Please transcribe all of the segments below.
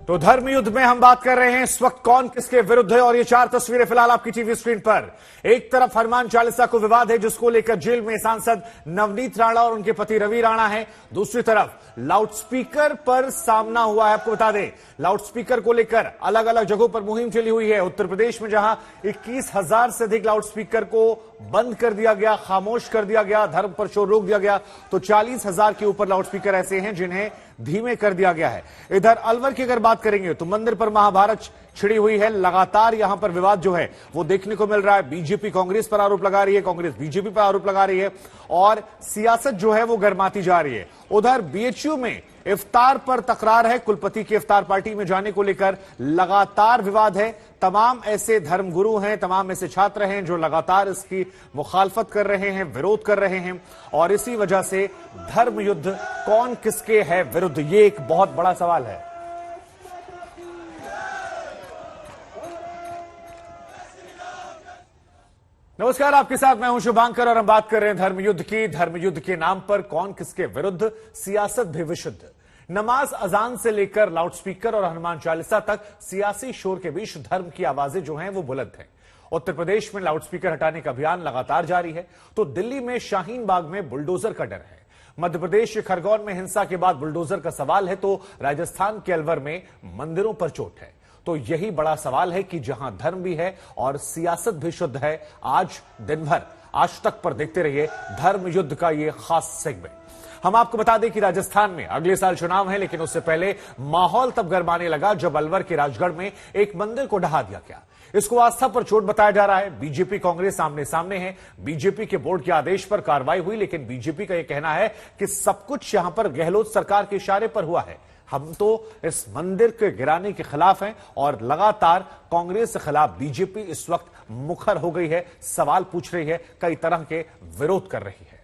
तो धर्म युद्ध में हम बात कर रहे हैं इस वक्त कौन किसके विरुद्ध है और ये चार तस्वीरें फिलहाल आपकी टीवी स्क्रीन पर। एक तरफ हनुमान चालीसा को विवाद है जिसको लेकर जेल में सांसद नवनीत राणा और उनके पति रवि राणा हैं। दूसरी तरफ लाउडस्पीकर पर सामना हुआ है। आपको बता दें लाउडस्पीकर को लेकर अलग अलग जगहों पर मुहिम चली हुई है। उत्तर प्रदेश में जहां 21,000 से अधिक लाउडस्पीकर को बंद कर दिया गया, खामोश कर दिया गया, धर्म पर शोर रोक दिया गया, तो 40,000 के ऊपर लाउडस्पीकर ऐसे हैं जिन्हें धीमे कर दिया गया है। इधर अलवर की अगर बात करेंगे तो मंदिर पर महाभारत छिड़ी हुई है। लगातार यहां पर विवाद जो है वो देखने को मिल रहा है। बीजेपी कांग्रेस पर आरोप लगा रही है, कांग्रेस बीजेपी पर आरोप लगा रही है और सियासत जो है वो गर्माती जा रही है। उधर बीएचयू में इफ्तार पर तकरार है। कुलपति की इफ्तार पार्टी में जाने को लेकर लगातार विवाद है। तमाम ऐसे धर्मगुरु हैं, तमाम ऐसे छात्र हैं जो लगातार इसकी मुखालफत कर रहे हैं, विरोध कर रहे हैं और इसी वजह से धर्म युद्ध कौन किसके है विरुद्ध, ये एक बहुत बड़ा सवाल है। नमस्कार, आपके साथ मैं हूं शुभांकर और हम बात कर रहे हैं धर्मयुद्ध की। धर्मयुद्ध के नाम पर कौन किसके विरुद्ध, सियासत भी विशुद्ध। नमाज अजान से लेकर लाउडस्पीकर और हनुमान चालीसा तक सियासी शोर के बीच धर्म की आवाजें जो हैं वो बुलंद हैं। उत्तर प्रदेश में लाउडस्पीकर हटाने का अभियान लगातार जारी है तो दिल्ली में शाहीन बाग में बुलडोजर का डर है। मध्य प्रदेश के खरगोन में हिंसा के बाद बुलडोजर का सवाल है तो राजस्थान के अलवर में मंदिरों पर चोट है। तो यही बड़ा सवाल है कि जहां धर्म भी है और सियासत भी शुद्ध है। आज दिन भर आज तक पर देखते रहिए धर्म युद्ध का यह खास सेगमेंट। हम आपको बता दें कि राजस्थान में अगले साल चुनाव है, लेकिन उससे पहले माहौल तब गरमाने लगा जब अलवर के राजगढ़ में एक मंदिर को ढहा दिया गया। इसको आस्था पर चोट बताया जा रहा है। बीजेपी कांग्रेस आमने सामने है। बीजेपी के बोर्ड के आदेश पर कार्रवाई हुई, लेकिन बीजेपी का यह कहना है कि सब कुछ यहां पर गहलोत सरकार के इशारे पर हुआ है। हम तो इस मंदिर के गिराने के खिलाफ हैं और लगातार कांग्रेस के खिलाफ बीजेपी इस वक्त मुखर हो गई है, सवाल पूछ रही है, कई तरह के विरोध कर रही है।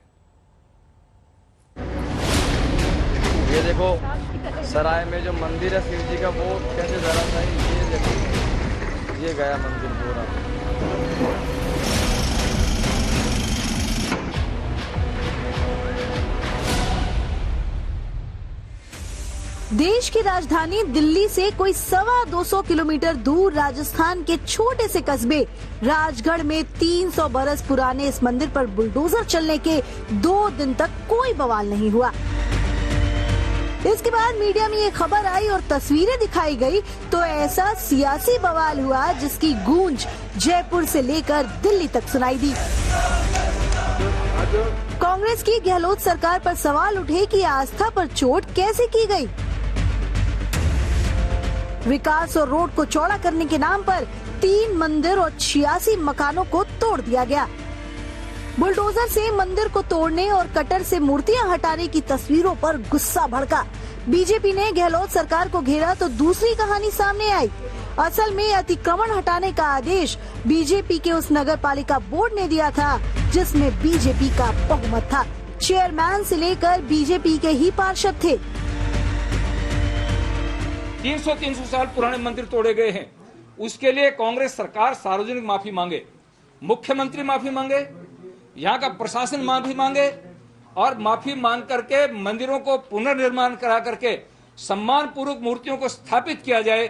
ये देखो सराय में जो मंदिर है शिव जी का, वो कैसे जरा था, ये देखो ये गया मंदिर पूरा। देश की राजधानी दिल्ली से कोई 225 किलोमीटर दूर राजस्थान के छोटे से कस्बे राजगढ़ में 300 बरस पुराने इस मंदिर पर बुलडोजर चलने के 2 दिन तक कोई बवाल नहीं हुआ। इसके बाद मीडिया में ये खबर आई और तस्वीरें दिखाई गई तो ऐसा सियासी बवाल हुआ जिसकी गूंज जयपुर से लेकर दिल्ली तक सुनाई दी। कांग्रेस की गहलोत सरकार पर सवाल उठे कि आस्था पर चोट कैसे की गई। विकास और रोड को चौड़ा करने के नाम पर 3 मंदिर और 86 मकानों को तोड़ दिया गया। बुलडोजर से मंदिर को तोड़ने और कटर से मूर्तियां हटाने की तस्वीरों पर गुस्सा भड़का। बीजेपी ने गहलोत सरकार को घेरा तो दूसरी कहानी सामने आई। असल में अतिक्रमण हटाने का आदेश बीजेपी के उस नगर पालिका बोर्ड ने दिया था जिसमें बीजेपी का बहुमत था। चेयरमैन से लेकर बीजेपी के ही पार्षद थे। 300 साल पुराने मंदिर तोड़े गए हैं, उसके लिए कांग्रेस सरकार सार्वजनिक माफी मांगे, मुख्यमंत्री माफी मांगे, यहाँ का प्रशासन माफी मांगे और माफी मांग करके मंदिरों को पुनर्निर्माण करा करके सम्मान पूर्वक मूर्तियों को स्थापित किया जाए।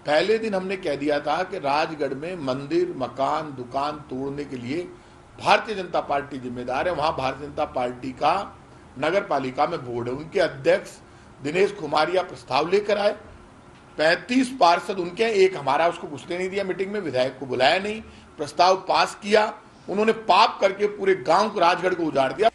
पहले दिन हमने कह दिया था कि राजगढ़ में मंदिर, मकान, दुकान तोड़ने के लिए भारतीय जनता पार्टी जिम्मेदार है। वहां भारतीय जनता पार्टी का नगर पालिका में बोर्ड है, उनके अध्यक्ष दिनेश कुमारिया प्रस्ताव लेकर आए। 35 पार्षद उनके, एक हमारा, उसको घुसने नहीं दिया मीटिंग में, विधायक को बुलाया नहीं, प्रस्ताव पास किया। उन्होंने पाप करके पूरे गांव को, राजगढ़ को उजाड़ दिया।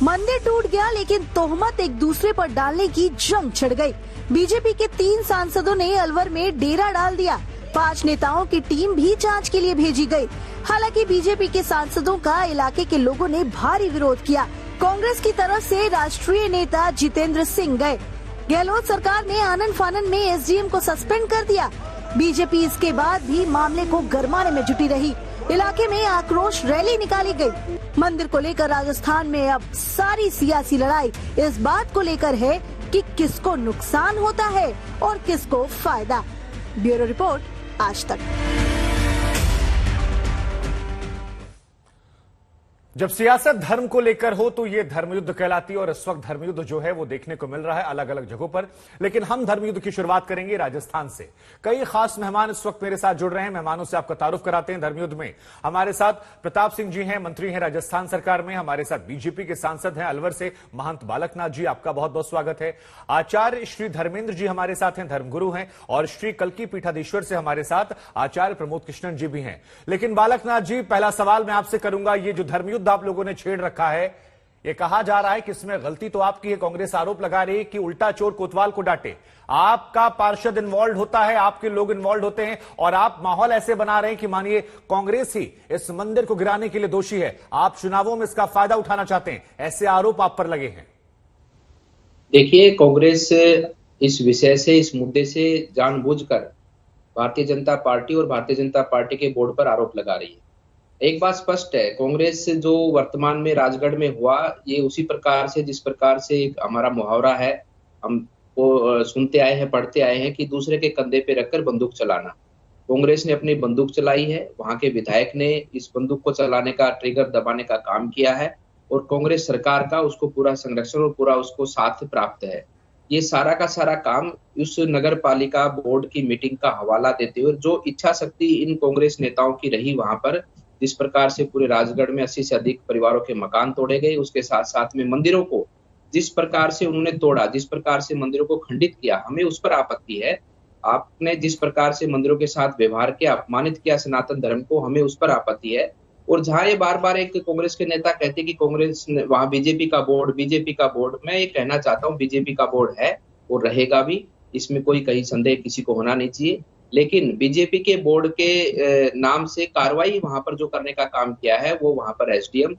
मंदिर टूट गया लेकिन तोहमत एक दूसरे पर डालने की जंग छिड़ गई। बीजेपी के 3 सांसदों ने अलवर में डेरा डाल दिया। 5 नेताओं की टीम भी जांच के लिए भेजी गई। हालांकि बीजेपी के सांसदों का इलाके के लोगों ने भारी विरोध किया। कांग्रेस की तरफ से राष्ट्रीय नेता जितेंद्र सिंह गए। गहलोत सरकार ने आनन फानन में एसडीएम को सस्पेंड कर दिया। बीजेपी इसके बाद भी मामले को गरमाने में जुटी रही। इलाके में आक्रोश रैली निकाली गई। मंदिर को लेकर राजस्थान में अब सारी सियासी लड़ाई इस बात को लेकर है कि किसको नुकसान होता है और किसको फायदा। ब्यूरो रिपोर्ट, आज तक। जब सियासत धर्म को लेकर हो तो ये धर्मयुद्ध कहलाती है और इस वक्त धर्मयुद्ध जो है वो देखने को मिल रहा है अलग अलग जगहों पर। लेकिन हम धर्मयुद्ध की शुरुआत करेंगे राजस्थान से। कई खास मेहमान इस वक्त मेरे साथ जुड़ रहे हैं। मेहमानों से आपका तारुफ कराते हैं। धर्मयुद्ध में हमारे साथ प्रताप सिंह जी हैं, मंत्री हैं राजस्थान सरकार में। हमारे साथ बीजेपी के सांसद हैं अलवर से महंत बालकनाथ जी, आपका बहुत बहुत स्वागत है। आचार्य श्री धर्मेंद्र जी हमारे साथ हैं, धर्मगुरु हैं। और श्री कल्की पीठाधीश्वर से हमारे साथ आचार्य प्रमोद कृष्णन जी भी हैं। लेकिन बालकनाथ जी, पहला सवाल मैं आपसे करूंगा, ये जो धर्मयुद्ध आप लोगों ने छेड़ रखा है, ये कहा जा रहा है कि इसमें गलती तो आपकी है। कांग्रेस आरोप लगा रही है कि उल्टा चोर कोतवाल को डांटे। आपका पार्षद इन्वॉल्व होता है, आपके लोग इन्वॉल्व होते हैं और आप माहौल ऐसे बना रहे हैं कि मानिए कांग्रेस ही इस मंदिर को गिराने के लिए दोषी है। आप चुनावों में इसका फायदा उठाना चाहते हैं, ऐसे आरोप आप पर लगे हैं। देखिए, कांग्रेस इस विषय से, इस मुद्दे से जानबूझकर भारतीय जनता पार्टी और भारतीय जनता पार्टी के बोर्ड पर आरोप लगा रही है। एक बात स्पष्ट है, कांग्रेस जो वर्तमान में राजगढ़ में हुआ, ये उसी प्रकार से, जिस प्रकार से हमारा मुहावरा है, हम वो सुनते आए हैं, पढ़ते आए हैं कि दूसरे के कंधे पे रखकर बंदूक चलाना। कांग्रेस ने अपनी बंदूक चलाई है, वहां के विधायक ने इस बंदूक को चलाने का, ट्रिगर दबाने का काम किया है और कांग्रेस सरकार का उसको पूरा संरक्षण और पूरा उसको साथ प्राप्त है। ये सारा का सारा काम उस नगर पालिका बोर्ड की मीटिंग का हवाला देते हुए, जो इच्छा शक्ति इन कांग्रेस नेताओं की रही वहां पर, जिस प्रकार से पूरे राजगढ़ में 80 से अधिक परिवारों के मकान तोड़े गए, उसके साथ साथ में मंदिरों को जिस प्रकार से उन्होंने तोड़ा, जिस प्रकार से मंदिरों को खंडित किया, हमें उस पर आपत्ति है। आपने जिस प्रकार से मंदिरों के साथ व्यवहार किया, अपमानित किया सनातन धर्म को, हमें उस पर आपत्ति है। और जहां ये बार बार एक कांग्रेस के नेता कहते कि कांग्रेस वहां बीजेपी का बोर्ड, मैं ये कहना चाहता हूँ बीजेपी का बोर्ड है और रहेगा भी, इसमें कोई कहीं संदेह किसी को होना नहीं चाहिए। लेकिन बीजेपी के बोर्ड के नाम से कार्रवाई वहां पर जो करने का काम किया है, वो वहां पर एसडीएम,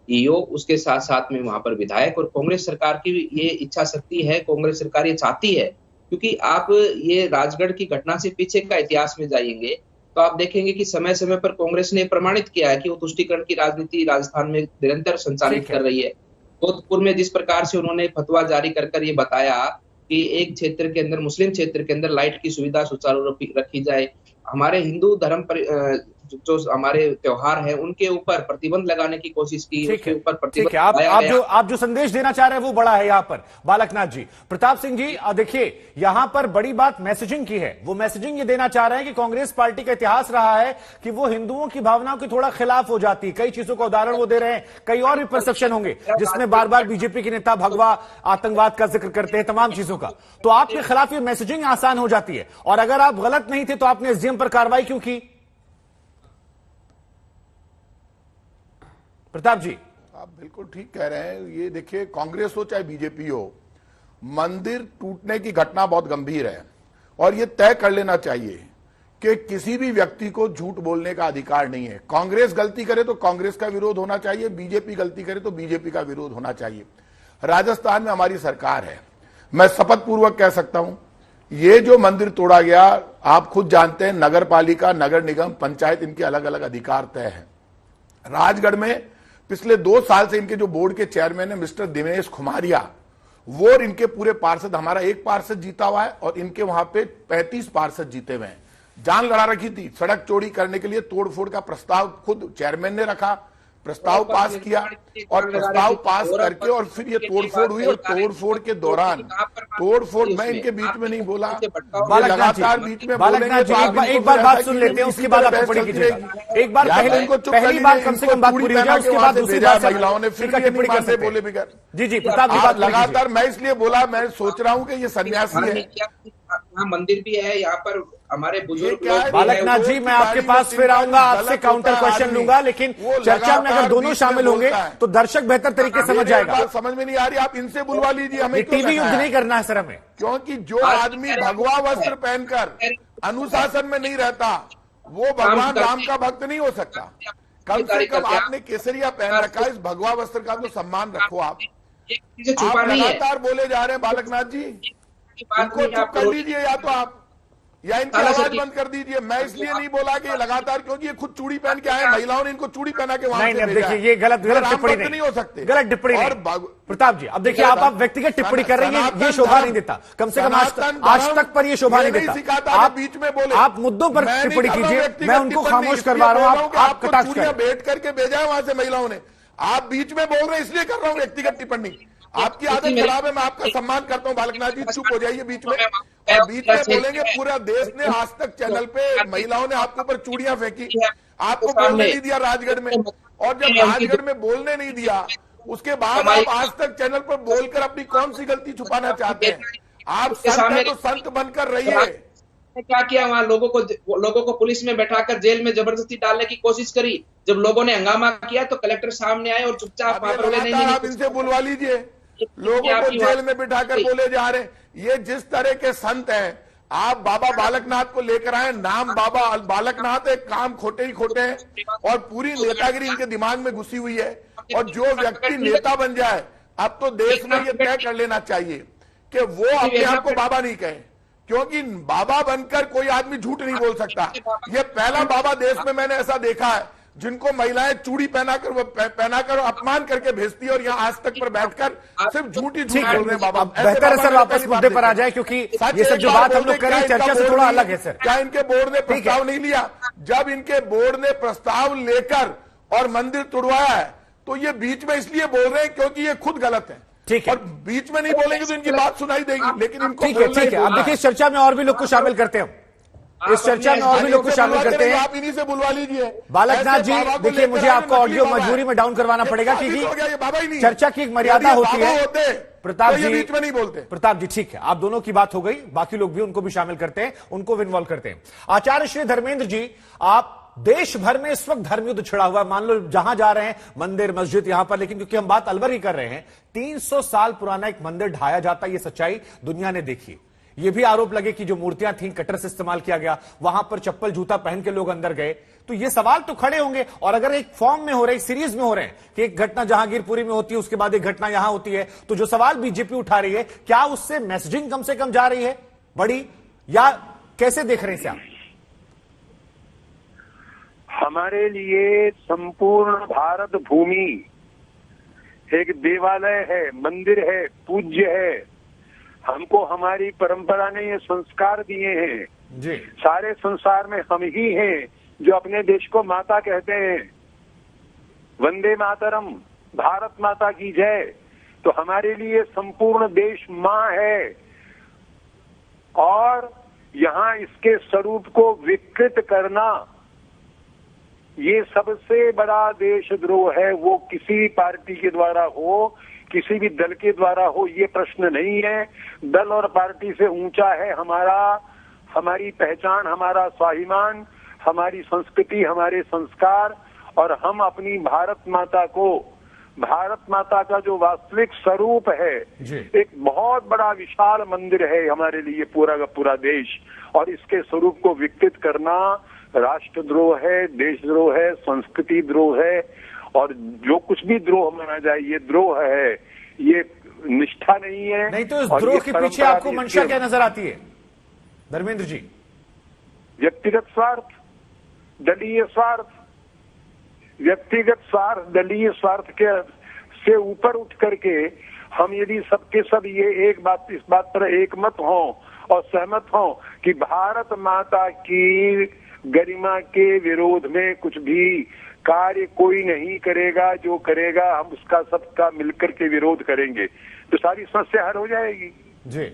ईओ, उसके साथ साथ में वहां पर विधायक, और कांग्रेस सरकार की ये इच्छा शक्ति है, कांग्रेस सरकार ये चाहती है। क्योंकि आप ये राजगढ़ की घटना से पीछे का इतिहास में जाएंगे तो आप देखेंगे कि समय समय पर कांग्रेस ने प्रमाणित किया है कि वो तुष्टीकरण की राजनीति राजस्थान में निरंतर संचालित कर रही है। जोधपुर में जिस प्रकार से उन्होंने फतवा जारी कर ये बताया कि एक क्षेत्र के अंदर, मुस्लिम क्षेत्र के अंदर लाइट की सुविधा सुचारू रखी जाए, हमारे हिंदू धर्म पर जो हमारे त्योहार है उनके ऊपर प्रतिबंध लगाने की कोशिश की, उसके ऊपर प्रतिबंध। ठीक है, आप जो संदेश देना चाह रहे हैं वो बड़ा है यहाँ पर बालकनाथ जी। प्रताप सिंह जी, देखिए यहाँ पर बड़ी बात मैसेजिंग की है। वो मैसेजिंग ये देना चाह रहे हैं कि कांग्रेस पार्टी का इतिहास रहा है कि वो हिंदुओं की भावनाओं के थोड़ा खिलाफ हो जाती है। कई चीजों का उदाहरण वो दे रहे हैं, कई और भी परसेप्शन होंगे जिसमें बार बार बीजेपी के नेता भगवा, आतंकवाद का जिक्र करते हैं, तमाम चीजों का। तो आपके खिलाफ ये मैसेजिंग आसान हो जाती है। और अगर आप गलत नहीं थे तो आपने एसडीएम पर कार्रवाई क्यों की? प्रताप जी, आप बिल्कुल ठीक कह रहे हैं। ये देखिए, कांग्रेस हो चाहे बीजेपी हो, मंदिर टूटने की घटना बहुत गंभीर है और ये तय कर लेना चाहिए कि किसी भी व्यक्ति को झूठ बोलने का अधिकार नहीं है। कांग्रेस गलती करे तो कांग्रेस का विरोध होना चाहिए, बीजेपी गलती करे तो बीजेपी का विरोध होना चाहिए। राजस्थान में हमारी सरकार है, मैं शपथ पूर्वक कह सकता हूं, ये जो मंदिर तोड़ा गया, आप खुद जानते हैं, नगर पालिका, नगर निगम, पंचायत, इनके अलग अलग अधिकार तय है। राजगढ़ में पिछले 2 साल से इनके जो बोर्ड के चेयरमैन है मिस्टर दिनेश खुमारिया, वो और इनके पूरे पार्षद, हमारा एक पार्षद जीता हुआ है और इनके वहां पे 35 पार्षद जीते हुए हैं। जान लड़ा रखी थी सड़क चौड़ी करने के लिए, तोड़फोड़ का प्रस्ताव खुद चेयरमैन ने रखा, प्रस्ताव पास किया और प्रस्ताव पास करके और फिर ये तोड़फोड़ हुई। और तोड़फोड़ के दौरान, तोड़फोड़ मैं इनके बीच में नहीं बोला, लगातार बीच में बोलेंगे तो एक बार बात सुन लेते हैं, उसके बाद आप टिप्पणी कीजिएगा। एक बार पहली बार कम से कम बात पूरी हो जाए, उसके बाद दूसरी बात महिलाओं ने फिर टिप्पणी कर सकते बोले बगैर। जी प्रताप जी, बात लगातार मैं इसलिए बोला, मैं सोच रहा हूँ कि ये सन्यासी है। यहाँ मंदिर भी है, यहाँ पर हमारे बुजुर्ग। बालकनाथ जी, मैं आपके पास फिर आऊंगा, आपसे काउंटर क्वेश्चन लूंगा, लेकिन चर्चा में अगर दोनों शामिल होंगे तो दर्शक बेहतर तरीके से समझ जाएगा। समझ में नहीं आ रही, आप इनसे बुलवा लीजिए, हमें टीवी युद्ध नहीं करना है सर हमें। क्योंकि जो आदमी भगवा वस्त्र पहनकर अनुशासन में नहीं रहता, वो भगवान राम का भक्त नहीं हो सकता। कम से कम आपने केसरिया पहन रखा, इस भगवा वस्त्र का तो सम्मान रखो। आप लगातार बोले जा रहे हैं बालकनाथ जी, इनको चुप कर लीजिए, या तो आप या इनकी आवाज बंद कर दीजिए। मैं इसलिए नहीं बोला कि लगातार, क्योंकि ये खुद चूड़ी पहन के आए, महिलाओं ने इनको चूड़ी पहना के वहां से देखिए, ये गलत टिप्पणी नहीं हो सकती, गलत टिप्पणी नहीं। प्रताप जी, अब देखिए, आप व्यक्तिगत टिप्पणी कर रही हैं, ये शोभा नहीं देता, कम से कम आज तक पर ये शोभा नहीं देता। आप बीच में बोले, आप मुद्दों पर टिप्पणी कीजिए, मैं उनको खामोश करवा रहा हूँ, आप कटाक्ष बैठ करके भेजा है वहां से महिलाओं ने। आप बीच में बोल रहे हैं इसलिए कर रहा हूं व्यक्तिगत टिप्पणी। आपकी आदत खराब है, मैं आपका सम्मान करता हूं बालकनाथ जी, चुप हो जाइए बीच में। और बीच में बोलेंगे, पूरा देश ने आज तक चैनल पे महिलाओं ने आपके ऊपर चूड़ियां फेंकी, आपको बोलने नहीं दिया राजगढ़ में, और जब राजगढ़ में बोलने नहीं दिया उसके बाद आप आज तक चैनल पर बोलकर अपनी कौन सी गलती छुपाना चाहते हैं? आप संत हैं तो संत बनकर रहिए। क्या किया वहां? लोगों को पुलिस में बैठाकर जेल में जबरदस्ती डालने की कोशिश करी। जब लोगों ने हंगामा किया तो कलेक्टर सामने आए और चुपचाप आप इनसे बुलवा लीजिए, लोगों को जेल में बिठाकर बोले जा रहे हैं। ये जिस तरह के संत हैं, आप बाबा बालकनाथ को लेकर आए, नाम बाबा बालकनाथ है, काम खोटे ही खोटे हैं और पूरी नेतागिरी इनके दिमाग में घुसी हुई है। और जो व्यक्ति नेता बन जाए, अब तो देश में ये तय कर लेना चाहिए कि वो अपने आप को बाबा नहीं कहे, क्योंकि बाबा बनकर कोई आदमी झूठ नहीं बोल सकता। ये पहला बाबा देश में मैंने ऐसा देखा है जिनको महिलाएं चूड़ी पहनाकर अपमान करके भेजती है, और यहाँ आज तक पर बैठकर सिर्फ झूठ बोल रहे हैं बाबा। बेहतर है सर वापस मुद्दे पर आ जाए, क्योंकि ये सब जो बात हम लोग कर रहे हैं चर्चा से थोड़ा अलग है सर। क्या इनके बोर्ड ने प्रस्ताव नहीं लिया? जब इनके बोर्ड ने प्रस्ताव लेकर और मंदिर तुड़वाया है तो ये बीच में इसलिए बोल रहे हैं क्योंकि ये खुद गलत है। ठीक है, और बीच में नहीं बोलेंगे तो इनकी बात सुनाई देगी, लेकिन इनको ठीक है। अब देखिए इस चर्चा में और भी लोग को शामिल करते हैं, इस चर्चा में और भी लोग को शामिल करते हैं। आप इन्हीं से बुलवा लीजिए। बालकनाथ जी देखिए, मुझे आपको ऑडियो मजबूरी में डाउन करवाना पड़ेगा क्योंकि चर्चा की एक मर्यादा होती है। प्रताप जी बीच में नहीं बोलते। प्रताप जी ठीक है, आप दोनों की बात हो गई, बाकी लोग भी उनको भी शामिल करते हैं, उनको भी इन्वॉल्व करते हैं। आचार्य श्री धर्मेंद्र जी, आप देश भर में इस वक्त धर्म युद्ध छिड़ा हुआ है, मान लो जहां जा रहे हैं मंदिर मस्जिद यहां पर, लेकिन क्योंकि हम बात अलवर की कर रहे हैं, 300 साल पुराना एक मंदिर ढाया जाता है, ये सच्चाई दुनिया ने देखी। ये भी आरोप लगे कि जो मूर्तियां थीं कटर से इस्तेमाल किया गया, वहां पर चप्पल जूता पहन के लोग अंदर गए, तो ये सवाल तो खड़े होंगे। और अगर एक फॉर्म में हो रहे, एक सीरीज में हो रहे हैं कि एक घटना जहांगीरपुरी में होती है, उसके बाद एक घटना यहां होती है, तो जो सवाल बीजेपी उठा रही है, क्या उससे मैसेजिंग कम से कम जा रही है बड़ी, या कैसे देख रहे हैं इसे आप? हमारे लिए संपूर्ण भारत भूमि एक देवालय है, मंदिर है, पूज्य है। हमको हमारी परंपरा ने ये संस्कार दिए हैं जी। सारे संसार में हम ही हैं जो अपने देश को माता कहते हैं। वंदे मातरम, भारत माता की जय। तो हमारे लिए संपूर्ण देश माँ है, और यहाँ इसके स्वरूप को विकृत करना ये सबसे बड़ा देशद्रोह है। वो किसी पार्टी के द्वारा हो, किसी भी दल के द्वारा हो, ये प्रश्न नहीं है। दल और पार्टी से ऊंचा है हमारी पहचान, हमारा स्वाभिमान, हमारी संस्कृति, हमारे संस्कार। और हम अपनी भारत माता को, भारत माता का जो वास्तविक स्वरूप है, एक बहुत बड़ा विशाल मंदिर है हमारे लिए पूरा का पूरा देश, और इसके स्वरूप को विकृत करना राष्ट्रद्रोह है, देशद्रोह है, संस्कृति द्रोह है। और जो कुछ भी द्रोह माना जाए ये द्रोह है, ये निष्ठा नहीं है। नहीं तो इस द्रोह के पीछे आपको मंशा क्या नजर आती है धर्मेंद्र जी? व्यक्तिगत स्वार्थ, दलीय स्वार्थ, व्यक्तिगत स्वार्थ, दलीय स्वार्थ के से ऊपर उठ करके हम यदि सबके सब ये एक बात, इस बात पर एकमत हों और सहमत हों कि भारत माता की गरिमा के विरोध में कुछ भी कार्य कोई नहीं करेगा, जो करेगा हम उसका सबका मिलकर के विरोध करेंगे, तो सारी समस्या हल हो जाएगी। जी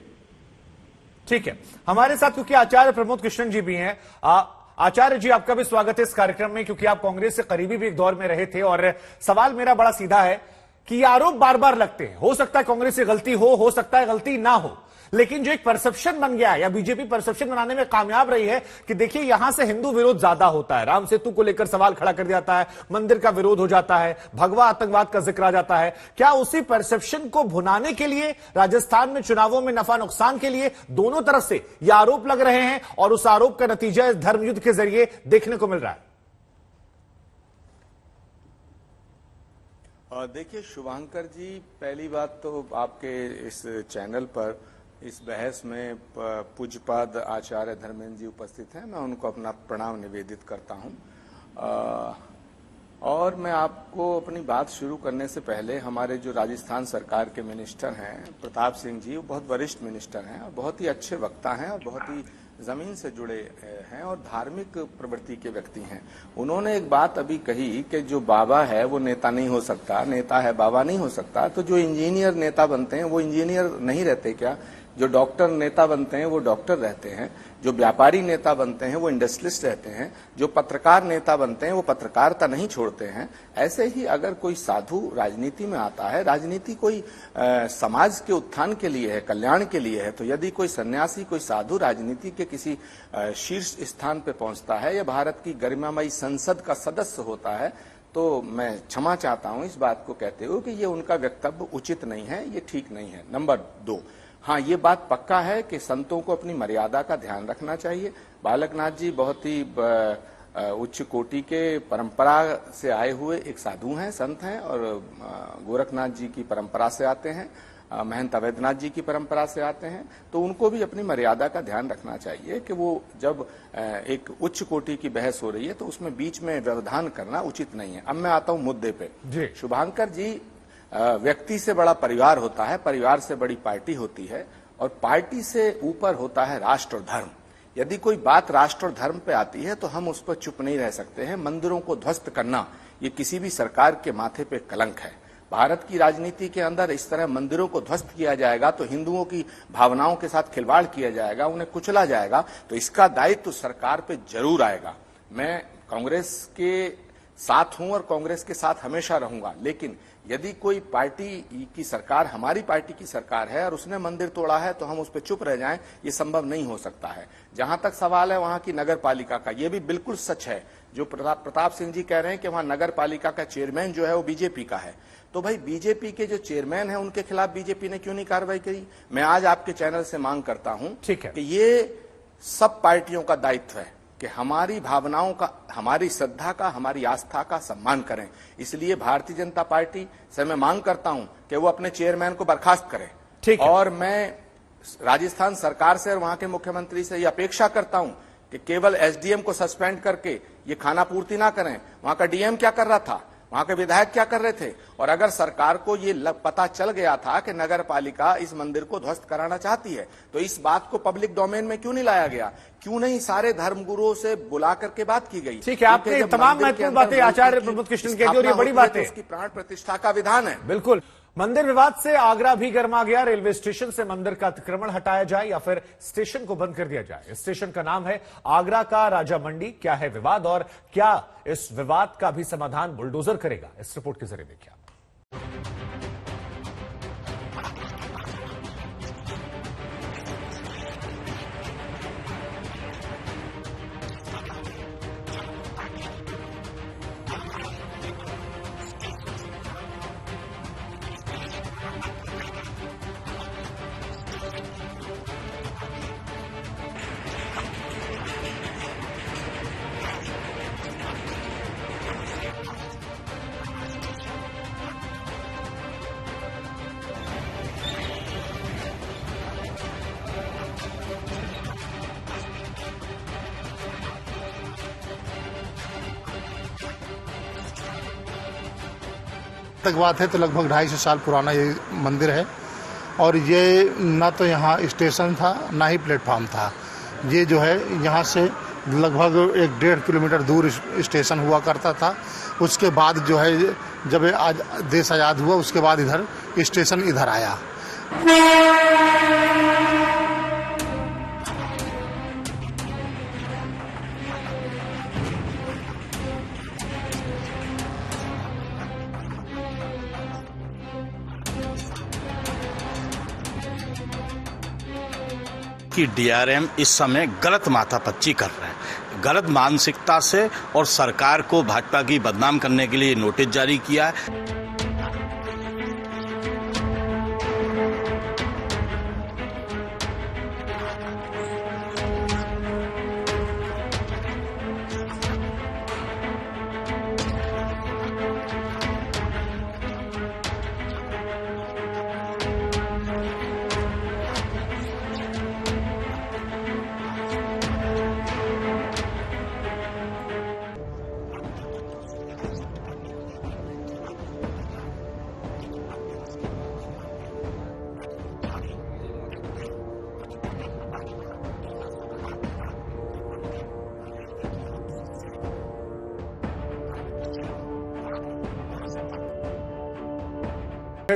ठीक है, हमारे साथ क्योंकि आचार्य प्रमोद कृष्णन जी भी हैं। आचार्य जी, आपका भी स्वागत है इस कार्यक्रम में, क्योंकि आप कांग्रेस से करीबी भी एक दौर में रहे थे। और सवाल मेरा बड़ा सीधा है कि ये आरोप बार बार लगते हैं, हो सकता है कांग्रेस से गलती हो सकता है गलती ना हो, लेकिन जो एक परसेप्शन बन गया है, या बीजेपी परसेप्शन बनाने में कामयाब रही है कि देखिए यहां से हिंदू विरोध ज्यादा होता है, राम सेतु को लेकर सवाल खड़ा कर जाता है, मंदिर का विरोध हो जाता है, भगवा आतंकवाद का जिक्र आ जाता है। क्या उसी परसेप्शन को भुनाने के लिए राजस्थान में चुनावों में नफा नुकसान के लिए दोनों तरफ से ये आरोप लग रहे हैं, और उस आरोप का नतीजा इस धर्म युद्ध के जरिए देखने को मिल रहा है? देखिए शुभांकर जी, पहली बात तो आपके इस चैनल पर इस बहस में पूज्यपाद आचार्य धर्मेंद्र जी उपस्थित हैं, मैं उनको अपना प्रणाम निवेदित करता हूं। और मैं आपको अपनी बात शुरू करने से पहले हमारे जो राजस्थान सरकार के मिनिस्टर हैं प्रताप सिंह जी, वो बहुत वरिष्ठ मिनिस्टर हैं और बहुत ही अच्छे वक्ता हैं और बहुत ही जमीन से जुड़े हैं और धार्मिक प्रवृत्ति के व्यक्ति हैं। उन्होंने एक बात अभी कही कि जो बाबा है वो नेता नहीं हो सकता, नेता है बाबा नहीं हो सकता। तो जो इंजीनियर नेता बनते हैं वो इंजीनियर नहीं रहते क्या? जो डॉक्टर नेता बनते हैं वो डॉक्टर रहते हैं, जो व्यापारी नेता बनते हैं वो इंडस्ट्रियलिस्ट रहते हैं, जो पत्रकार नेता बनते हैं वो पत्रकारिता नहीं छोड़ते हैं। ऐसे ही अगर कोई साधु राजनीति में आता है, राजनीति कोई समाज के उत्थान के लिए है, कल्याण के लिए है, तो यदि कोई सन्यासी, कोई साधु राजनीति के किसी शीर्ष स्थान पे पहुंचता है या भारत की गरिमामयी संसद का सदस्य होता है, तो मैं क्षमा चाहता हूं इस बात को कहते हुए कि ये उनका वक्तव्य उचित नहीं है, ये ठीक नहीं है। नंबर 2, हाँ, ये बात पक्का है कि संतों को अपनी मर्यादा का ध्यान रखना चाहिए। बालकनाथ जी बहुत ही उच्च कोटि के परंपरा से आए हुए एक साधु हैं, संत हैं, और गोरखनाथ जी की परंपरा से आते हैं, महंत अवैधनाथ जी की परंपरा से आते हैं। तो उनको भी अपनी मर्यादा का ध्यान रखना चाहिए कि वो जब एक उच्च कोटि की बहस हो रही है तो उसमें बीच में व्यवधान करना उचित नहीं है। अब मैं आता हूं मुद्दे पे। शुभांकर जी, व्यक्ति से बड़ा परिवार होता है, परिवार से बड़ी पार्टी होती है, और पार्टी से ऊपर होता है राष्ट्र और धर्म। यदि कोई बात राष्ट्र और धर्म पे आती है तो हम उस पर चुप नहीं रह सकते हैं। मंदिरों को ध्वस्त करना ये किसी भी सरकार के माथे पे कलंक है। भारत की राजनीति के अंदर इस तरह मंदिरों को ध्वस्त किया जाएगा तो हिंदुओं की भावनाओं के साथ खिलवाड़ किया जाएगा, उन्हें कुचला जाएगा, तो इसका दायित्व तो सरकार पे जरूर आएगा। मैं कांग्रेस के साथ हूं और कांग्रेस के साथ हमेशा रहूंगा, लेकिन यदि कोई पार्टी की सरकार, हमारी पार्टी की सरकार है और उसने मंदिर तोड़ा है तो हम उस पर चुप रह जाएं, ये संभव नहीं हो सकता है। जहां तक सवाल है वहां की नगर पालिका का, ये भी बिल्कुल सच है जो प्रताप सिंह जी कह रहे हैं कि वहां नगर पालिका का चेयरमैन जो है वो बीजेपी का है। तो भाई बीजेपी के जो चेयरमैन है उनके खिलाफ बीजेपी ने क्यों नहीं कार्रवाई करी? मैं आज आपके चैनल से मांग करता हूं कि ये सब पार्टियों का दायित्व है कि हमारी भावनाओं का, हमारी श्रद्धा का, हमारी आस्था का सम्मान करें। इसलिए भारतीय जनता पार्टी से मैं मांग करता हूं कि वो अपने चेयरमैन को बर्खास्त करें। और मैं राजस्थान सरकार से और वहां के मुख्यमंत्री से ये अपेक्षा करता हूं कि केवल एसडीएम को सस्पेंड करके ये खाना पूर्ति ना करें। वहां का डीएम क्या कर रहा था, वहां के विधायक क्या कर रहे थे, और अगर सरकार को ये पता चल गया था कि नगर पालिका इस मंदिर को ध्वस्त कराना चाहती है तो इस बात को पब्लिक डोमेन में क्यों नहीं लाया गया? क्यों नहीं सारे धर्मगुरुओं से बुला करके बात की गई? ठीक है, आपने तमाम महत्वपूर्ण बातें आचार्य प्रमोद कृष्णन कह दी और ये बड़ी बात है, उसकी प्राण प्रतिष्ठा का विधान है। बिल्कुल। मंदिर विवाद से आगरा भी गर्मा गया। रेलवे स्टेशन से मंदिर का अतिक्रमण हटाया जाए या फिर स्टेशन को बंद कर दिया जाए। स्टेशन का नाम है आगरा का राजा मंडी। क्या है विवाद और क्या इस विवाद का भी समाधान बुलडोजर करेगा? इस रिपोर्ट के जरिए देखिए। तक बात है तो लगभग 250 साल पुराना ये मंदिर है और ये ना तो यहाँ स्टेशन था ना ही प्लेटफॉर्म था। ये जो है यहाँ से लगभग 1-1.5 किलोमीटर दूर स्टेशन हुआ करता था। उसके बाद जो है जब आज देश आज़ाद हुआ उसके बाद इधर स्टेशन इधर आया। कि डीआरएम इस समय गलत माथापच्ची कर रहे हैं, गलत मानसिकता से, और सरकार को भाजपा की बदनाम करने के लिए नोटिस जारी किया है।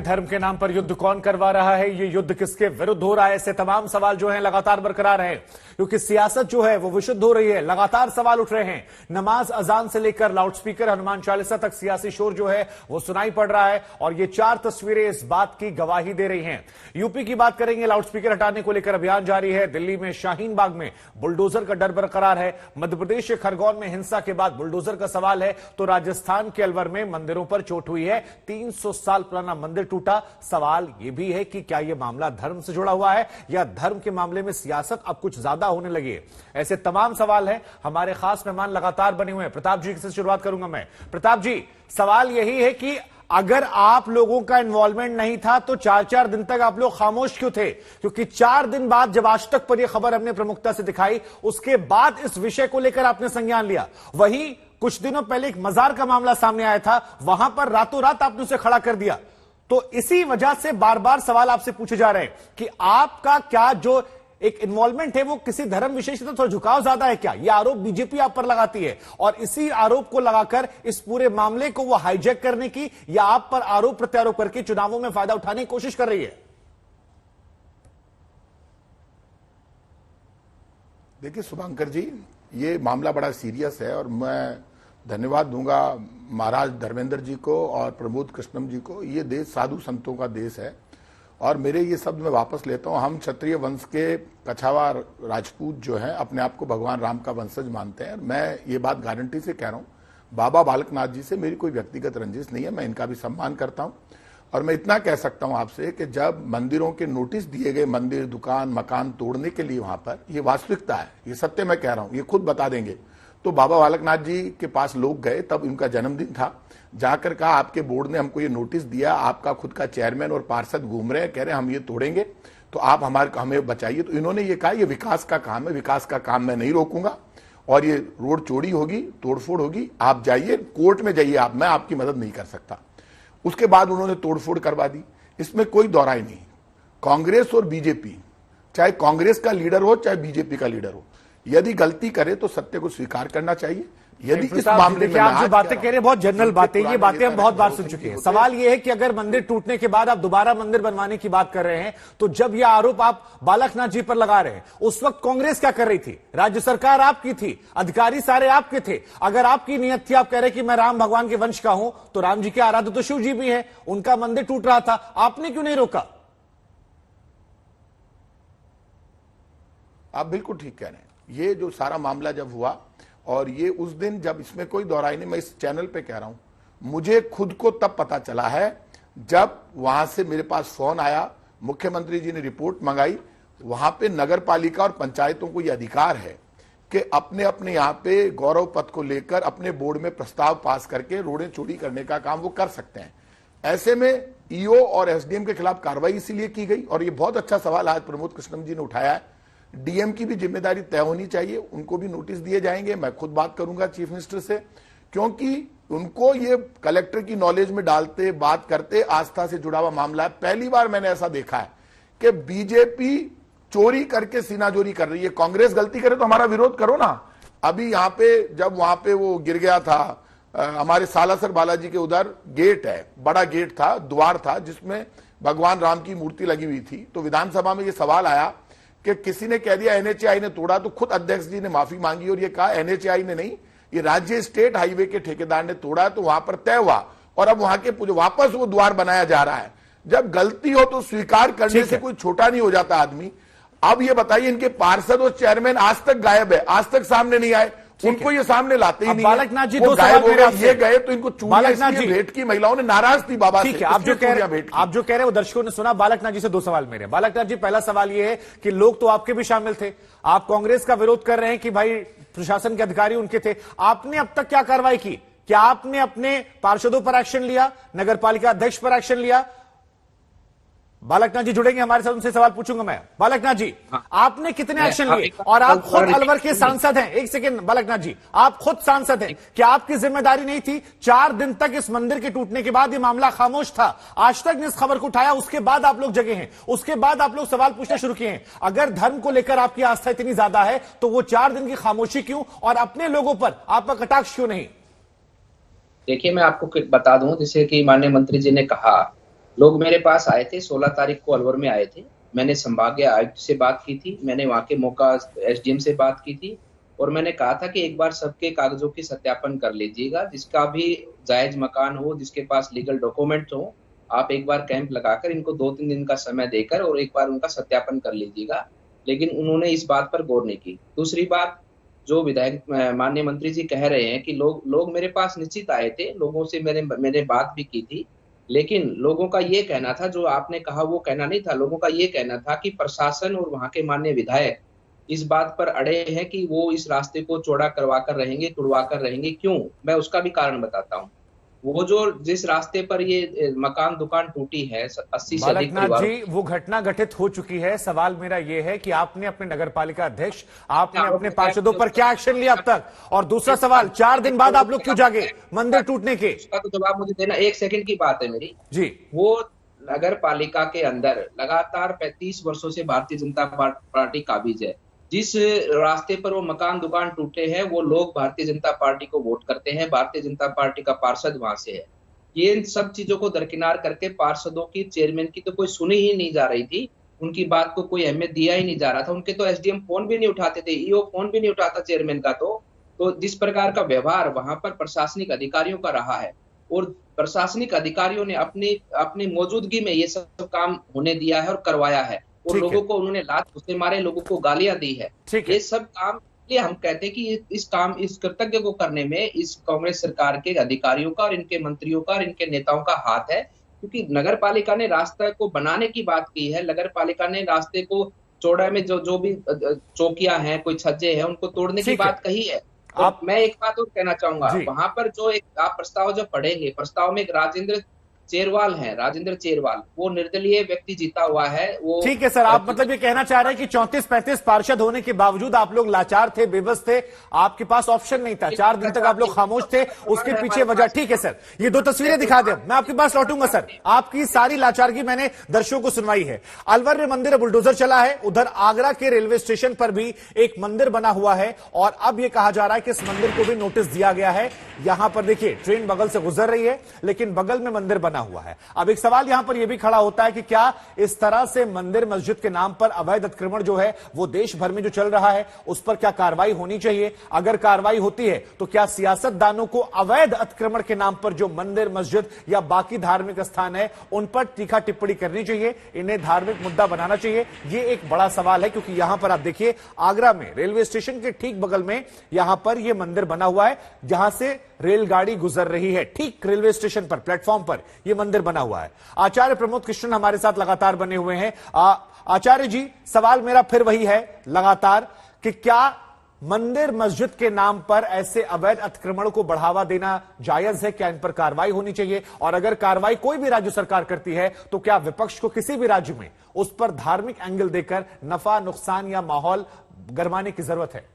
धर्म के नाम पर युद्ध कौन करवा रहा है, ये युद्ध किसके विरुद्ध हो रहा है, ऐसे तमाम सवाल जो हैं लगातार बरकरार हैं, क्योंकि सियासत जो है वो विशुद्ध हो रही है। लगातार सवाल उठ रहे हैं। नमाज अजान से लेकर लाउडस्पीकर हनुमान चालीसा तक सियासी शोर जो है वो सुनाई पड़ रहा है, और ये 4 तस्वीरें इस बात की गवाही दे रही हैं। यूपी की बात करेंगे, लाउडस्पीकर हटाने को लेकर अभियान जारी है। दिल्ली में शाहीन बाग में बुलडोजर का डर बरकरार है। मध्य प्रदेश के खरगोन में हिंसा के बाद बुलडोजर का सवाल है, तो राजस्थान के अलवर में मंदिरों पर चोट हुई है। 300 साल पुराना मंदिर टूटा। सवाल यह भी है कि क्या यह मामला धर्म से जुड़ा हुआ है, या धर्म के मामले में सियासत अब कुछ ज्यादा होने लगी है। ऐसे तमाम सवाल हैं। हमारे खास मेहमान लगातार बने हुए हैं। प्रताप जी से शुरुआत करूंगा मैं। प्रताप जी, सवाल यही है कि अगर आप लोगों का इन्वॉल्वमेंट नहीं था तो 4-4 दिन तक आप लोग खामोश क्यों थे? क्योंकि 4 दिन बाद जब आज तक पर यह खबर हमने प्रमुखता से दिखाई, उसके बाद इस विषय को लेकर आपने संज्ञान लिया। वहीं कुछ दिनों पहले एक मजार का मामला सामने आया था, वहां पर रातों रात आपने उसे खड़ा कर दिया। तो इसी वजह से बार बार सवाल आपसे पूछे जा रहे हैं कि आपका क्या जो एक इन्वॉल्वमेंट है वो किसी धर्म विशेष से थोड़ा झुकाव ज्यादा है क्या? यह आरोप बीजेपी आप पर लगाती है, और इसी आरोप को लगाकर इस पूरे मामले को वो हाईजैक करने की, या आप पर आरोप प्रत्यारोप करके चुनावों में फायदा उठाने की कोशिश कर रही है। देखिए शुभंकर जी, ये मामला बड़ा सीरियस है, और मैं धन्यवाद दूंगा महाराज धर्मेंद्र जी को और प्रमोद कृष्णम जी को। ये देश साधु संतों का देश है, और मेरे ये शब्द मैं वापस लेता हूं। हम क्षत्रिय वंश के कछावा राजपूत जो हैं अपने आप को भगवान राम का वंशज मानते हैं। मैं ये बात गारंटी से कह रहा हूं, बाबा बालकनाथ जी से मेरी कोई व्यक्तिगत रंजिश नहीं है, मैं इनका भी सम्मान करता हूं। और मैं इतना कह सकता हूं आपसे कि जब मंदिरों के नोटिस दिए गए, मंदिर दुकान मकान तोड़ने के लिए वहां पर, ये वास्तविकता है, ये सत्य मैं कह रहा हूं, ये खुद बता देंगे। तो बाबा बालकनाथ जी के पास लोग गए, तब उनका जन्मदिन था, जाकर कहा आपके बोर्ड ने हमको ये नोटिस दिया, आपका खुद का चेयरमैन और पार्षद घूम रहे हैं, कह रहे हैं हम ये तोड़ेंगे, तो आप हमें बचाइए। तो इन्होंने ये कहा ये विकास का काम है, विकास का काम मैं नहीं रोकूंगा, और ये रोड चोरी होगी, तोड़फोड़ होगी, आप जाइए कोर्ट में जाइए, आप, मैं आपकी मदद नहीं कर सकता। उसके बाद उन्होंने तोड़फोड़ करवा दी। इसमें कोई दोहराई नहीं। कांग्रेस और बीजेपी, चाहे कांग्रेस का लीडर हो चाहे बीजेपी का लीडर हो, यदि गलती करे तो सत्य को स्वीकार करना चाहिए। यदि इस मामले में आप जो बातें कह रहे हैं बहुत जनरल बातें, ये बातें हम बहुत बार सुन चुके हैं। सवाल ये है कि अगर मंदिर टूटने के बाद आप दोबारा मंदिर बनवाने की बात कर रहे हैं, तो जब यह आरोप आप बालकनाथ जी पर लगा रहे हैं, उस वक्त कांग्रेस क्या कर रही थी? राज्य सरकार आपकी थी, अधिकारी सारे आपके थे। अगर आपकी नियत थी, आप कह रहे कि मैं राम भगवान के वंश का हूं, तो राम जी के आराध्य तो शिव जी भी है, उनका मंदिर टूट रहा था, आपने क्यों नहीं रोका? आप बिल्कुल ठीक कह रहे हैं। ये जो सारा मामला जब हुआ, और ये उस दिन जब, इसमें कोई दोहराई नहीं, मैं इस चैनल पे कह रहा हूं, मुझे खुद को तब पता चला है जब वहां से मेरे पास फोन आया, मुख्यमंत्री जी ने रिपोर्ट मंगाई। वहां पे नगर पालिका और पंचायतों को यह अधिकार है कि अपने अपने यहां पे गौरव पथ को लेकर अपने बोर्ड में प्रस्ताव पास करके रोडें चोरी करने का काम वो कर सकते हैं। ऐसे में ईओ और एसडीएम के खिलाफ कार्रवाई इसीलिए की गई। और ये बहुत अच्छा सवाल आज प्रमोद कृष्णम जी ने उठाया है। डीएम की भी जिम्मेदारी तय होनी चाहिए, उनको भी नोटिस दिए जाएंगे। मैं खुद बात करूंगा चीफ मिनिस्टर से, क्योंकि उनको ये कलेक्टर की नॉलेज में डालते, बात करते, आस्था से जुड़ा हुआ मामला है। पहली बार मैंने ऐसा देखा है कि बीजेपी चोरी करके सीनाजोरी कर रही है। कांग्रेस गलती करे तो हमारा विरोध करो ना। अभी यहाँ पे जब वहां पे वो गिर गया था, हमारे सालासर बालाजी के उधर गेट है, बड़ा गेट था, द्वार था, जिसमें भगवान राम की मूर्ति लगी हुई थी। तो विधानसभा में ये सवाल आया कि किसी ने कह दिया एनएचएआई ने तोड़ा, तो खुद अध्यक्ष जी ने माफी मांगी और ये कहा एनएचएआई ने नहीं, ये राज्य स्टेट हाईवे के ठेकेदार ने तोड़ा। तो वहां पर तय हुआ, और अब वहां के वापस वो द्वार बनाया जा रहा है। जब गलती हो तो स्वीकार करने से कोई छोटा नहीं हो जाता आदमी। अब ये बताइए, इनके पार्षद और चेयरमैन आज तक गायब है, आज तक सामने नहीं आए, उनको ये सामने लाते ही नहीं। बालकनाथ जी, दो सवाल मेरे आपसे। ये गए तो इनको बालकनाथ जी भेंट की, महिलाओं ने नाराज थी बाबा से। ठीक है, आप जो कह रहे हैं वो दर्शकों ने सुना। बालकनाथ जी से 2 सवाल मेरे। बालकनाथ जी, पहला सवाल ये है कि लोग तो आपके भी शामिल थे, आप कांग्रेस का विरोध कर रहे हैं कि भाई प्रशासन के अधिकारी उनके थे, आपने अब तक क्या कार्रवाई की? क्या आपने अपने पार्षदों पर एक्शन लिया, नगर पालिका अध्यक्ष पर एक्शन लिया? बालकनाथ जी जुड़ेंगे हमारे साथ, उनसे सवाल पूछूंगा मैं। बालकनाथ जी, आपने कितने एक्शन लिए? और आप खुद अलवर के सांसद हैं। एक सेकंड बालकनाथ जी, आप खुद सांसद हैं, क्या आपकी जिम्मेदारी नहीं थी? 4 दिन तक इस मंदिर के टूटने के बाद ये मामला खामोश था, आज तक ने इस खबर को उठाया, उसके बाद आप लोग जगे हैं, उसके बाद आप लोग सवाल पूछना शुरू किए हैं। अगर धर्म को लेकर आपकी आस्था इतनी ज्यादा है, तो वो 4 दिन की खामोशी क्यों, और अपने लोगों पर आपका कटाक्ष क्यों नहीं? देखिए, मैं आपको बता दूं, जैसे कि माननीय मंत्री जी ने कहा लोग मेरे पास आए थे, 16 तारीख को अलवर में आए थे। मैंने संभागीय आयुक्त से बात की थी, मैंने वहां के मौका एसडीएम से बात की थी और मैंने कहा था कि एक बार सबके कागजों की सत्यापन कर लीजिएगा, जिसका भी जायज मकान हो, जिसके पास लीगल डॉक्यूमेंट हो, आप एक बार कैंप लगाकर इनको 2-3 दिन का समय देकर और एक बार उनका सत्यापन कर लीजिएगा। लेकिन उन्होंने इस बात पर गौर नहीं की। दूसरी बात, जो विधायक माननीय मंत्री जी कह रहे हैं कि लोग मेरे पास निश्चित आए थे, लोगों से मैंने बात भी की थी, लेकिन लोगों का ये कहना था, जो आपने कहा वो कहना नहीं था, लोगों का ये कहना था कि प्रशासन और वहां के माननीय विधायक इस बात पर अड़े हैं कि वो इस रास्ते को चौड़ा करवा कर रहेंगे, तुड़वा कर रहेंगे। क्यों? मैं उसका भी कारण बताता हूँ। वो जो जिस रास्ते पर ये मकान दुकान टूटी है 80 से अधिक बालकनाथ जी, वो घटना घटित हो चुकी है। सवाल मेरा ये है कि आपने अपने नगरपालिका अध्यक्ष, आपने अपने पार्षदों पर क्या एक्शन लिया अब तक? और दूसरा सवाल, 4 दिन बाद आप लोग क्यों जागे मंदिर टूटने के? उसका तो जवाब मुझे देना, 1 सेकंड की बात है मेरी जी। वो नगर पालिका के अंदर लगातार 35 वर्षों से भारतीय जनता पार्टी काबिज है। जिस रास्ते पर वो मकान दुकान टूटे हैं, वो लोग भारतीय जनता पार्टी को वोट करते हैं, भारतीय जनता पार्टी का पार्षद वहां से है। ये इन सब चीजों को दरकिनार करके पार्षदों की, चेयरमैन की तो कोई सुनी ही नहीं जा रही थी, उनकी बात को कोई अहमियत दिया ही नहीं जा रहा था। उनके तो एसडीएम फोन भी नहीं उठाते थे, ईओ फोन भी नहीं उठाता चेयरमैन का। तो जिस प्रकार का व्यवहार वहां पर प्रशासनिक अधिकारियों का रहा है, और प्रशासनिक अधिकारियों ने अपनी मौजूदगी में ये सब काम होने दिया है और करवाया है, और लोगों को उन्होंने लात घुसे मारे, लोगों को गालियां दी है। ये सब काम, इसलिए हम कहते हैं कि इस कर्तव्य को करने में इस कांग्रेस सरकार के अधिकारियों का और इनके मंत्रियों का और इनके नेताओं का हाथ है। क्योंकि नगर पालिका ने रास्ते को बनाने की बात की है, नगर पालिका ने रास्ते को चौड़ा में जो भी चौकियां हैं, कोई छज्जे हैं, उनको तोड़ने की बात कही है। और मैं एक बात और कहना चाहूंगा, वहां पर जो एक आप प्रस्ताव जब पढ़ेंगे, प्रस्ताव में राजेंद्र चेरवाल, वो निर्दलीय व्यक्ति जीता हुआ है। वो ठीक है सर, आप मतलब ये कहना चाह रहे हैं कि 34-35 पार्षद होने के बावजूद आप लोग लाचार थे, बेबस थे, आपके पास ऑप्शन नहीं था, 4 दिन तक आप लोग खामोश थे, उसके पीछे वजह। ठीक है सर, ये 2 तस्वीरें दिखा दें, मैं आपके पास लौटूंगा सर। आपकी सारी लाचारगी मैंने दर्शकों को सुनवाई है। अलवर में मंदिर बुलडोजर चला है, उधर आगरा के रेलवे स्टेशन पर भी एक मंदिर बना हुआ है, और अब यह कहा जा रहा है कि इस मंदिर को भी नोटिस दिया गया है। यहां पर देखिए, ट्रेन बगल से गुजर रही है, लेकिन बगल में मंदिर बना हुआ है। अब एक सवाल यहां पर यह भी खड़ा होता है कि क्या इस तरह से मंदिर मस्जिद के नाम पर अवैध अतिक्रमण जो है वो देश भर में जो चल रहा है, उस पर क्या कार्रवाई होनी चाहिए? अगर कार्रवाई होती है तो क्या सियासतदानों को अवैध अतिक्रमण के नाम पर जो मंदिर मस्जिद या बाकी धार्मिक स्थान है उन पर तीखा टिप्पणी करनी चाहिए, इन्हें धार्मिक मुद्दा बनाना चाहिए? यह एक बड़ा सवाल है, क्योंकि यहां पर आप देखिए, आगरा में रेलवे स्टेशन के ठीक बगल में यहां पर यह मंदिर बना हुआ है, जहां से रेलगाड़ी गुजर रही है। ठीक रेलवे स्टेशन पर, प्लेटफॉर्म पर यह मंदिर बना हुआ है। आचार्य प्रमोद कृष्णन हमारे साथ लगातार बने हुए हैं। आचार्य जी, सवाल मेरा फिर वही है लगातार कि क्या मंदिर मस्जिद के नाम पर ऐसे अवैध अतिक्रमण को बढ़ावा देना जायज है? क्या इन पर कार्रवाई होनी चाहिए? और अगर कार्रवाई कोई भी राज्य सरकार करती है तो क्या विपक्ष को किसी भी राज्य में उस पर धार्मिक एंगल देकर नफा नुकसान या माहौल गरमाने की जरूरत है?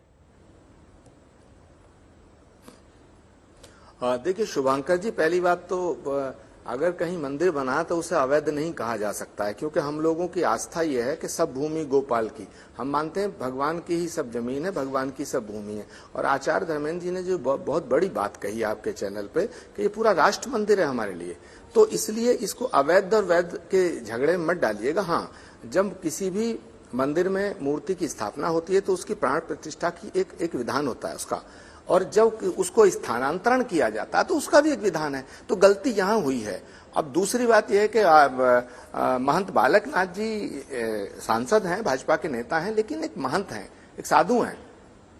देखिए शुभांकर जी, पहली बात तो अगर कहीं मंदिर बना तो उसे अवैध नहीं कहा जा सकता है, क्योंकि हम लोगों की आस्था यह है कि सब भूमि गोपाल की। हम मानते हैं भगवान की ही सब जमीन है, भगवान की सब भूमि है। और आचार्य धर्मेंद्र जी ने जो बहुत बड़ी बात कही आपके चैनल पे कि ये पूरा राष्ट्र मंदिर है हमारे लिए, तो इसलिए इसको अवैध और वैध के झगड़े में मत डालिएगा। हाँ, जब किसी भी मंदिर में मूर्ति की स्थापना होती है तो उसकी प्राण प्रतिष्ठा की एक विधान होता है उसका, और जब उसको स्थानांतरण किया जाता है तो उसका भी एक विधान है। तो गलती यहां हुई है। अब दूसरी बात यह है कि महंत बालकनाथ जी सांसद हैं, भाजपा के नेता हैं, लेकिन एक महंत हैं, एक साधु हैं।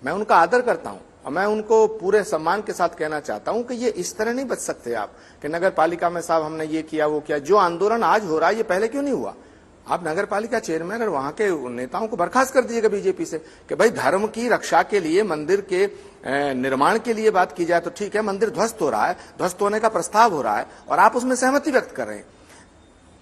मैं उनका आदर करता हूं और मैं उनको पूरे सम्मान के साथ कहना चाहता हूं कि ये इस तरह नहीं बच सकते आप कि नगर पालिका में साहब हमने ये किया वो किया। जो आंदोलन आज हो रहा है ये पहले क्यों नहीं हुआ? आप नगर पालिका चेयरमैन और वहां के नेताओं को बर्खास्त कर दीजिएगा बीजेपी से कि भाई धर्म की रक्षा के लिए, मंदिर के निर्माण के लिए बात की जाए तो ठीक है, मंदिर ध्वस्त हो रहा है, ध्वस्त होने का प्रस्ताव हो रहा है और आप उसमें सहमति व्यक्त कर रहे हैं।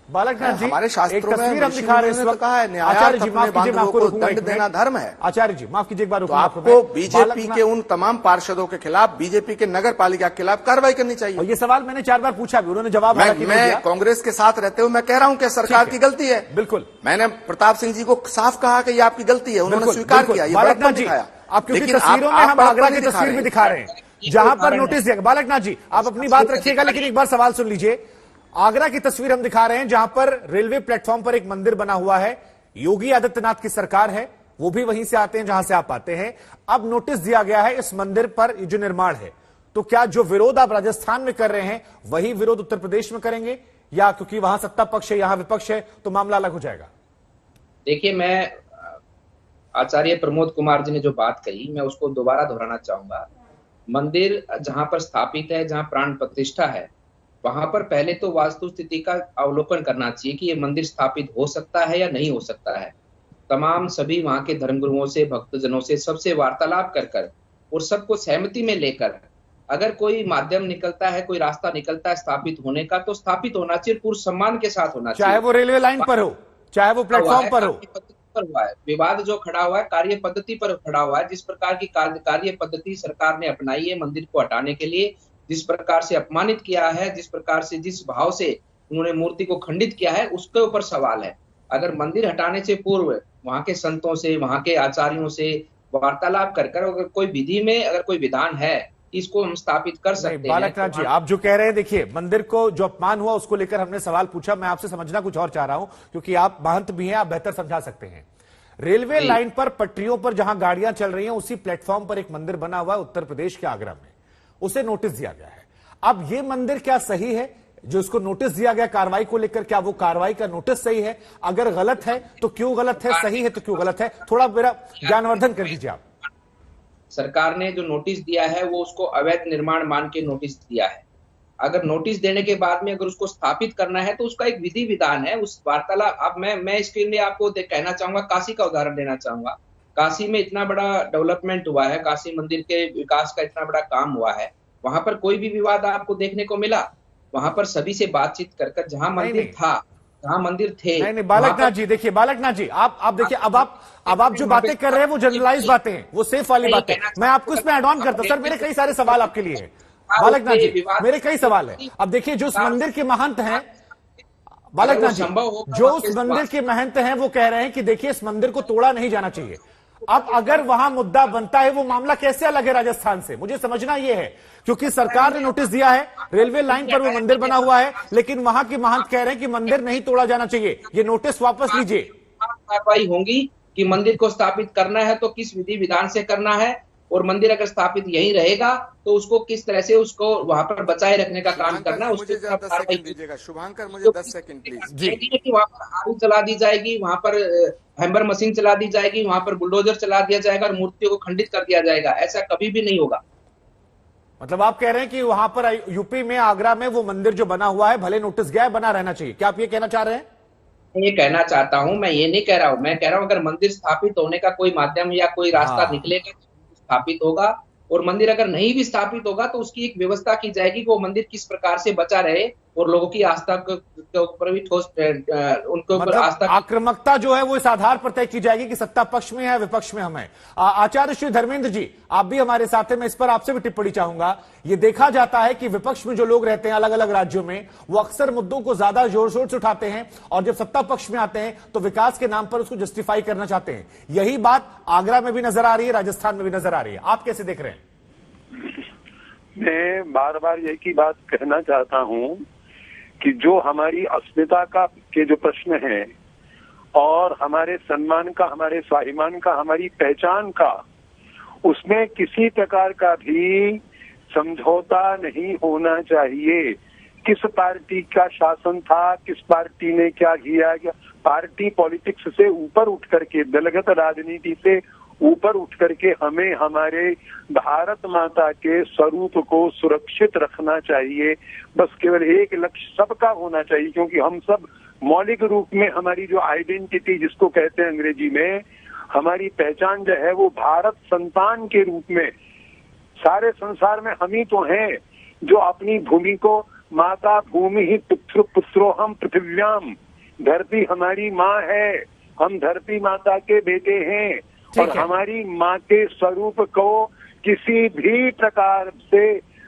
बालकनाथ जी, हमारे शास्त्रों में हम दिखा रहे हैं, कहा है आचार्य जी माफ कीजिए, मैं आपको दंड देना धर्म है। आचार्य जी माफ कीजिए, एक बार तो आपको बीजेपी के उन तमाम पार्षदों के खिलाफ, बीजेपी के नगर पालिका के खिलाफ कार्रवाई करनी चाहिए। और ये सवाल मैंने 4 बार पूछा भी, उन्होंने जवाब मैं कांग्रेस के साथ रहते हुए मैं कह रहा हूं कि सरकार की गलती है। बिल्कुल, मैंने प्रताप सिंह जी को साफ कहा कि ये आपकी गलती है, उन्होंने स्वीकार किया। बालकनाथ जी, आप क्योंकि तस्वीरों में हम आगरा की तस्वीर भी दिखा रहे हैं जहां पर नोटिस दिया। बालकनाथ जी, आप अपनी बात रखिएगा, लेकिन एक बार सवाल सुन लीजिए। आगरा की तस्वीर हम दिखा रहे हैं, जहां पर रेलवे प्लेटफॉर्म पर एक मंदिर बना हुआ है। योगी आदित्यनाथ की सरकार है, वो भी वहीं से आते हैं जहां से आप आते हैं। अब नोटिस दिया गया है इस मंदिर पर जो निर्माण है, तो क्या जो विरोध आप राजस्थान में कर रहे हैं वही विरोध उत्तर प्रदेश में करेंगे, या क्योंकि वहां सत्ता पक्ष है यहां विपक्ष है तो मामला अलग हो जाएगा? देखिए, मैं आचार्य प्रमोद कुमार जी ने जो बात कही, मैं उसको दोबारा दोहराना चाहूंगा। मंदिर जहां पर स्थापित है, जहां प्राण प्रतिष्ठा है, वहां पर पहले तो वास्तु स्थिति का अवलोकन करना चाहिए कि ये मंदिर स्थापित हो सकता है या नहीं हो सकता है। तमाम सभी वहां के धर्मगुरुओं से, भक्तजनों से, सबसे वार्तालाप कर और सबको सहमति में लेकर अगर कोई माध्यम निकलता है, कोई रास्ता निकलता है स्थापित होने का, तो स्थापित होना चाहिए, पूर्ण सम्मान के साथ होना चाहिए। चाहे वो रेलवे लाइन पर हो, चाहे वो प्लेटफॉर्म पर हो। हुआ है विवाद जो खड़ा हुआ है, कार्य पद्धति पर खड़ा हुआ है। जिस प्रकार की कार्य पद्धति सरकार ने अपनाई है मंदिर को हटाने के लिए, जिस प्रकार से अपमानित किया है, जिस प्रकार से, जिस भाव से उन्होंने मूर्ति को खंडित किया है, उसके ऊपर सवाल है। अगर मंदिर हटाने से पूर्व वहां के संतों से, वहां के आचार्यों से वार्तालाप कर अगर कोई विधि में अगर कोई विधान है, इसको हम स्थापित कर सकते हैं। बालकनाथ जी, आप जो कह रहे हैं, देखिए मंदिर को जो अपमान हुआ उसको लेकर हमने सवाल पूछा। मैं आपसे समझना कुछ और चाह रहा हूं, क्योंकि आप महंत भी हैं, आप बेहतर समझा सकते हैं। रेलवे लाइन पर पटरियों पर जहां गाड़ियां चल रही हैं, उसी प्लेटफॉर्म पर एक मंदिर बना हुआ है उत्तर प्रदेश के आगरा में, उसे नोटिस दिया गया है। अब यह मंदिर क्या सही है जो इसको नोटिस दिया गया कार्रवाई को लेकर? क्या वो कार्रवाई का नोटिस सही है? अगर गलत है तो क्यों गलत है, सही है तो क्यों गलत है? थोड़ा मेरा ज्ञानवर्धन कर दीजिए आप। सरकार ने जो नोटिस दिया है वो उसको अवैध निर्माण मान के नोटिस दिया है। अगर नोटिस देने के बाद में अगर उसको स्थापित करना है तो उसका एक विधि विधान है, उस वार्तालाप। अब मैं इसके लिए आपको कहना चाहूंगा, काशी का उदाहरण देना चाहूंगा। काशी में इतना बड़ा डेवलपमेंट हुआ है, काशी मंदिर के विकास का इतना बड़ा काम हुआ है, वहां पर कोई भी विवाद आपको देखने को मिला? वहां पर सभी से बातचीत कर जहां मंदिर था, जहां मंदिर थे। नहीं बालकनाथ जी, देखिए बालकनाथ जी, आप देखिए, अब आप जो बातें कर रहे हैं वो जनरलाइज बातें हैं, वो सेफ वाली बातें। मैं आपको इसमें एड ऑन करता। सर, मेरे कई सारे सवाल आपके लिए हैं बालकनाथ जी, मेरे कई सवाल है। अब देखिए, जो उस मंदिर के महंत हैं बालकनाथ जी, जो उस मंदिर के महंत हैं वो कह रहे हैं कि देखिए इस मंदिर को तोड़ा नहीं जाना चाहिए। अब अगर वहां मुद्दा बनता है, वो मामला कैसे अलग है राजस्थान से, मुझे समझना यह है। क्योंकि सरकार ने नोटिस दिया है, रेलवे लाइन पर वो मंदिर बना हुआ है, लेकिन वहां के महंत कह रहे हैं कि मंदिर नहीं तोड़ा जाना चाहिए, ये नोटिस वापस लीजिए। कार्रवाई होगी कि मंदिर को स्थापित करना है तो किस विधि विधान से करना है, और मंदिर अगर स्थापित यहीं रहेगा तो उसको किस तरह से उसको वहां पर बचाए रखने का काम करना है। मुझे 10 सेकंड दीजिएगा शुभांकर, मुझे 10 सेकंड प्लीज। कि वहां पर आलू चला दी जाएगी, वहां पर हैमर मशीन चला दी जाएगी, वहां पर बुलडोजर चला दिया जाएगा और मूर्तियों को खंडित कर दिया जाएगा, ऐसा कभी भी नहीं होगा। मतलब आप कह रहे हैं कि वहां पर यूपी में, आगरा में वो मंदिर जो बना हुआ है, भले नोटिस गया है, बना रहना चाहिए, क्या आप ये कहना चाह रहे हैं? ये कहना चाहता हूं, मैं ये नहीं कह रहा हूं। मैं कह रहा हूं अगर मंदिर स्थापित होने का कोई माध्यम या कोई रास्ता निकलेगा, स्थापित होगा। और मंदिर अगर नहीं भी स्थापित होगा तो उसकी एक व्यवस्था की जाएगी कि वो मंदिर किस प्रकार से बचा रहे और लोगों की आस्था के ऊपर भी ठोस, उनके ऊपर आस्था, आक्रामकता जो है वो इस आधार पर तय की जाएगी कि सत्ता पक्ष में है, विपक्ष में हम हैं। आचार्य श्री धर्मेंद्र जी, आप भी हमारे साथ हैं, मैं इस पर आपसे भी टिप्पणी चाहूंगा। ये देखा जाता है कि विपक्ष में जो लोग रहते हैं अलग अलग राज्यों में, वो अक्सर मुद्दों को ज्यादा जोर शोर से उठाते हैं, और जब सत्ता पक्ष में आते हैं तो विकास के नाम पर उसको जस्टिफाई करना चाहते हैं। यही बात आगरा में भी नजर आ रही है, राजस्थान में भी नजर आ रही है। आप कैसे देख रहे हैं? मैं बार बार एक ही बात कहना चाहता हूं कि जो हमारी अस्मिता का के जो प्रश्न है, और हमारे सम्मान का, हमारे स्वाभिमान का, हमारी पहचान का, उसमें किसी प्रकार का भी समझौता नहीं होना चाहिए। किस पार्टी का शासन था, किस पार्टी ने क्या किया, पार्टी पॉलिटिक्स से ऊपर उठ करके, दलगत राजनीति से ऊपर उठ करके हमें हमारे भारत माता के स्वरूप को सुरक्षित रखना चाहिए। बस केवल एक लक्ष्य सबका होना चाहिए, क्योंकि हम सब मौलिक रूप में हमारी जो आइडेंटिटी जिसको कहते हैं अंग्रेजी में, हमारी पहचान जो है वो भारत संतान के रूप में, सारे संसार में हम ही तो हैं जो अपनी भूमि को, माता भूमि ही पुत्रो हम पृथिव्याम, धरती हमारी माँ है, हम धरती माता के बेटे हैं, और हमारी माँ के स्वरूप को किसी भी प्रकार से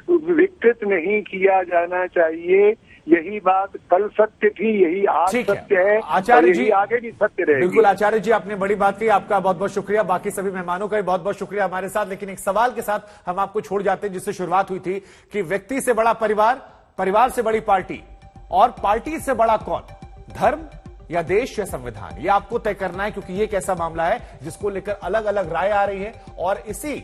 विकृत नहीं किया जाना चाहिए। यही बात कल सत्य थी, यही आज सत्य है, आचार्य जी आगे भी सत्य रहेगी। बिल्कुल आचार्य जी, आपने बड़ी बात की, आपका बहुत बहुत शुक्रिया। बाकी सभी मेहमानों का भी बहुत बहुत शुक्रिया हमारे साथ। लेकिन एक सवाल के साथ हम आपको छोड़ जाते हैं जिससे शुरुआत हुई थी कि व्यक्ति से बड़ा परिवार, परिवार से बड़ी पार्टी, और पार्टी से बड़ा कौन, धर्म या देश या संविधान, ये आपको तय करना है, क्योंकि ये एक ऐसा मामला है जिसको लेकर अलग अलग राय आ रही है और इसी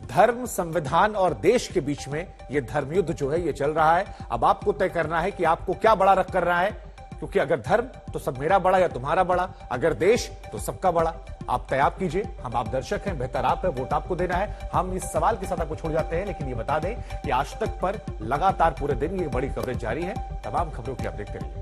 धर्म, संविधान और देश के बीच में ये धर्मयुद्ध जो है ये चल रहा है। अब आपको तय करना है कि आपको क्या बड़ा रख कर रहा है, क्योंकि अगर धर्म तो सब मेरा बड़ा या तुम्हारा बड़ा, अगर देश तो सबका बड़ा। आप तय आप कीजिए, हम आप दर्शक हैं, बेहतर आप है, वोट आपको देना है। हम इस सवाल के साथ आपको छोड़ जाते हैं, लेकिन ये बता दें कि आज तक पर लगातार पूरे दिन ये बड़ी कवरेज जारी है। तमाम खबरों की आप देखते रहिए।